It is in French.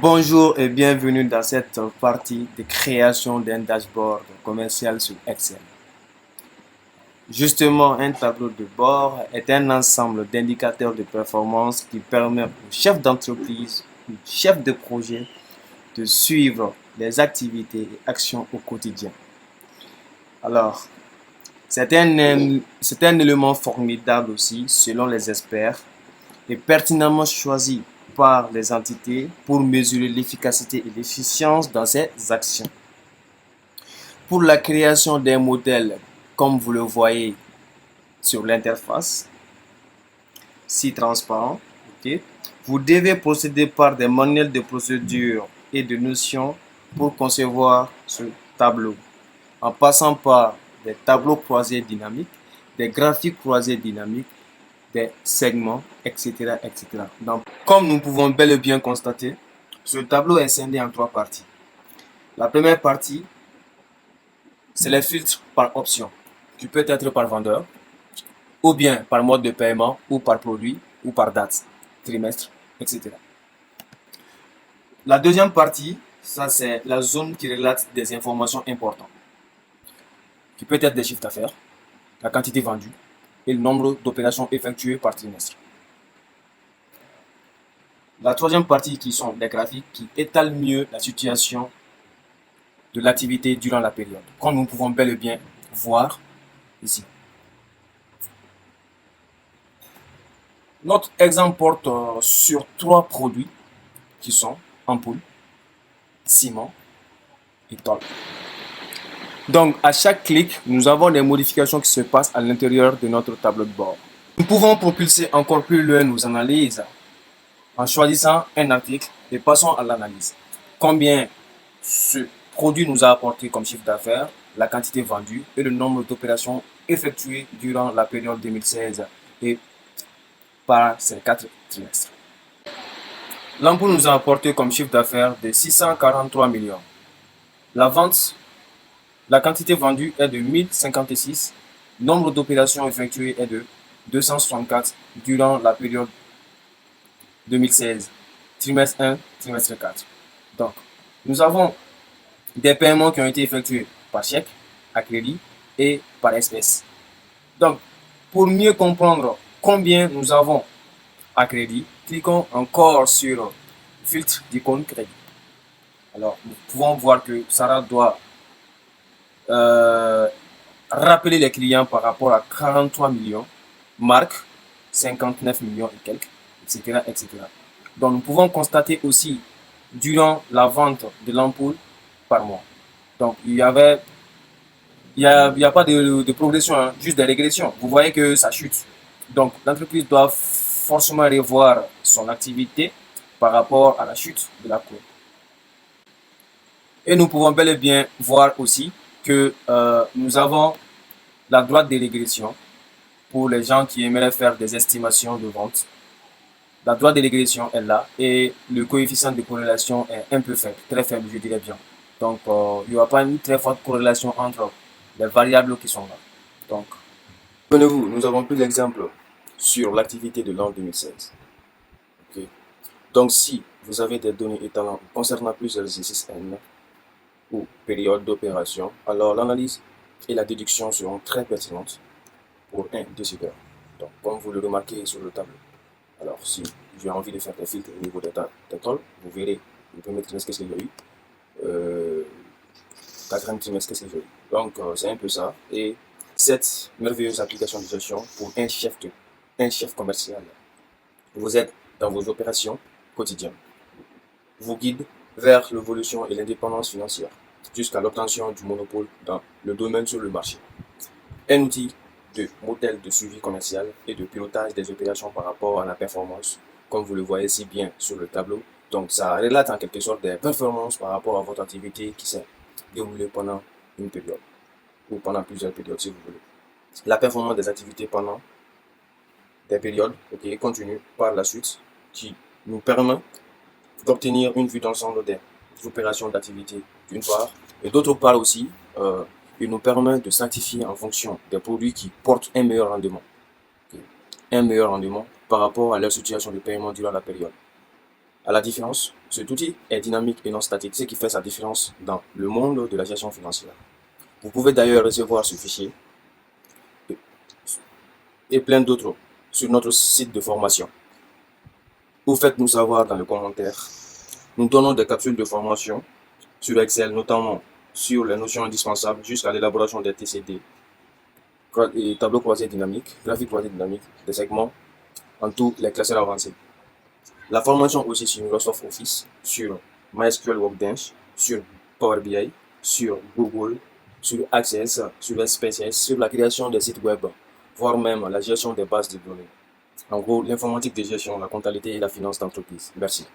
Bonjour et bienvenue dans cette partie de création d'un dashboard commercial sur Excel. Justement, un tableau de bord est un ensemble d'indicateurs de performance qui permet au chef d'entreprise ou chef de projet de suivre les activités et actions au quotidien. Alors, c'est un élément formidable aussi, selon les experts, et pertinemment choisi par les entités pour mesurer l'efficacité et l'efficience dans ces actions. Pour la création d'un modèle, comme vous le voyez sur l'interface, si transparent, ok, vous devez procéder par des manuels de procédure et de notions pour concevoir ce tableau, en passant par des tableaux croisés dynamiques, des graphiques croisés dynamiques, des segments, etc., etc. Donc, comme nous pouvons bel et bien constater, ce tableau est scindé en trois parties. La première partie, c'est les filtres par option, qui peut être par vendeur, ou bien par mode de paiement, ou par produit, ou par date, trimestre, etc. La deuxième partie, ça c'est la zone qui relate des informations importantes, qui peut être des chiffres d'affaires, la quantité vendue et le nombre d'opérations effectuées par trimestre. La troisième partie qui sont des graphiques qui étalent mieux la situation de l'activité durant la période, comme nous pouvons bel et bien voir ici. Notre exemple porte sur trois produits qui sont ampoule, ciment et tôle. Donc, à chaque clic, nous avons des modifications qui se passent à l'intérieur de notre tableau de bord. Nous pouvons propulser encore plus loin nos analyses en choisissant un article et passons à l'analyse. Combien ce produit nous a apporté comme chiffre d'affaires, la quantité vendue et le nombre d'opérations effectuées durant la période 2016 et par ces 4 trimestres. L'ampoule nous a apporté comme chiffre d'affaires de 643 millions. La quantité vendue est de 1056. Nombre d'opérations effectuées est de 264 durant la période 2016, trimestre 1, trimestre 4. Donc, nous avons des paiements qui ont été effectués par chèque, à crédit et par espèce. Donc, pour mieux comprendre combien nous avons à crédit, cliquons encore sur filtre d'icône crédit. Alors, nous pouvons voir que Sarah doit rappeler les clients par rapport à 43 millions, Marc 59 millions et quelques, etc., etc. Donc nous pouvons constater aussi durant la vente de l'ampoule par mois. Donc il y a pas de progression, hein, juste des régressions. Vous voyez que ça chute. Donc l'entreprise doit forcément revoir son activité par rapport à la chute de la courbe. Et nous pouvons bel et bien voir aussi que nous avons la droite des régressions pour les gens qui aimeraient faire des estimations de vente. La droite des régressions est là et le coefficient de corrélation est un peu faible, très faible, je dirais bien. Donc, il n'y aura pas une très forte corrélation entre les variables qui sont là. Donc, souvenez-vous, nous avons pris l'exemple sur l'activité de l'an 2016. Okay. Donc, si vous avez des données étalant concernant plusieurs exercices N ou périodes d'opération, alors l'analyse et la déduction seront très pertinentes pour un décideur. Donc, comme vous le remarquez sur le tableau. Alors, si j'ai envie de faire des filtres au niveau des tôles, vous verrez le premier trimestre, qu'est-ce que j'ai eu, quatrième trimestre, qu'est-ce que j'ai eu. Donc, c'est un peu ça. Et cette merveilleuse application de gestion pour un chef commercial vous aide dans vos opérations quotidiennes, vous guide vers l'évolution et l'indépendance financière jusqu'à l'obtention du monopole dans le domaine sur le marché. Un outil de modèle de suivi commercial et de pilotage des opérations par rapport à la performance, comme vous le voyez si bien sur le tableau. Donc, ça relate en quelque sorte des performances par rapport à votre activité qui s'est déroulée pendant une période ou pendant plusieurs périodes si vous voulez. La performance des activités pendant des périodes continue par la suite qui nous permet d'obtenir une vue d'ensemble des opérations d'activité d'une part et d'autre part aussi il nous permet de sanctifier en fonction des produits qui portent un meilleur rendement. Un meilleur rendement par rapport à leur situation de paiement durant la période. À la différence, cet outil est dynamique et non statique, ce qui fait sa différence dans le monde de la gestion financière. Vous pouvez d'ailleurs recevoir ce fichier et plein d'autres sur notre site de formation. Ou faites-nous savoir dans les commentaires. Nous donnons des capsules de formation sur Excel, notamment sur les notions indispensables jusqu'à l'élaboration des TCD, et tableau croisé dynamique, graphique croisé dynamique, des segments en tous les classeurs avancés. La formation aussi sur Microsoft Office, sur MySQL Workbench, sur Power BI, sur Google, sur Access, sur SPSS, sur la création des sites web, voire même la gestion des bases de données. En gros, l'informatique de gestion, la comptabilité et la finance d'entreprise. Merci.